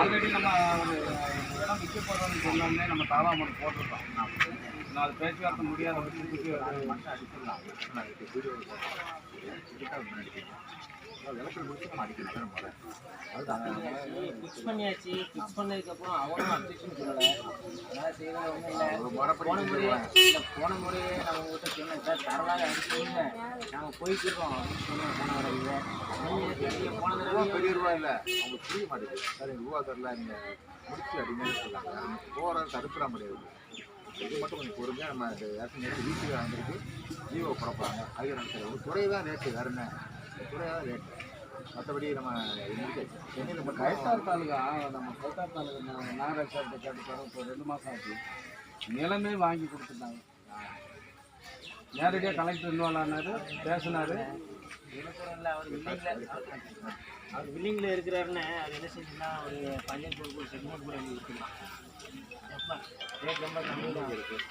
Already நம்ம இடம் விற்க போகிறோம்னு சொன்னோம்னே நம்ம தாராமணம் போட்டிருக்கோம். நாலு பேச்சுவார்த்தை முடியாத வச்சு அடிச்சிடலாம். ஃபிக்ஸ் பண்ணியாச்சு. ஃபிக்ஸ் பண்ணதுக்கப்புறம் அவனும் அப்ஜெக்ஷன் சொல்லலை. அதனால் செய்யறது ஒன்றும் இல்லை. போன முறையே நான் உங்கள்கிட்ட சொன்னேன், சார் தரவாக அடிச்சுங்க நாங்கள் போய்க்கிறோம் அப்படின்னு சொன்னேன். போன வரையில நீங்கள் போன தடவை பெரிய ரூபா இல்லை, அவங்க புரிய மாட்டேங்குது. சார் எங்கள் ரூபா தரல, நீங்கள் முடிச்சு அப்படின்னு சொல்லாங்க. போகிறத தடுப்பிட முடியாது. இது மட்டும் கொஞ்சம் பொறுமையாக நம்ம நேற்று வீட்டுக்கு வந்துருக்கு ஜீவோ புறப்பாங்க. அது நினைக்கிறேன் துறை தான் ரேட்டு, வேறு என்ன துறை தான் ரேட்டு. மற்றபடி நம்ம சென்னையில் நம்ம கைத்தார் தாலுகா நாகராஜ் கேட்டு இப்போ 2 மாதம் ஆச்சு. நிலமே வாங்கி கொடுத்துட்டாங்க. நேரடியாக கலெக்டர் இன்வால்வ் ஆனார், பேசினார். அவர் வில்லிங்கில் இருக்கிறாருன்னு அவர் என்ன செஞ்சுன்னா ஒரு பஞ்சாயத்து போர்டு கூட செக்மெண்ட் கூட இருக்கலாம். ரேட் ரொம்ப கம்மியாக இருக்குது.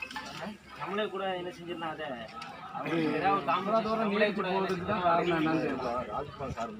நம்மளே கூட என்ன செஞ்சிடலாம். அதை அவர் ஏதாவது காமராஜ் நிலைக்கு போகிறதுக்கு தான் காரணம் என்னன்னு ராஜ்பால் சார்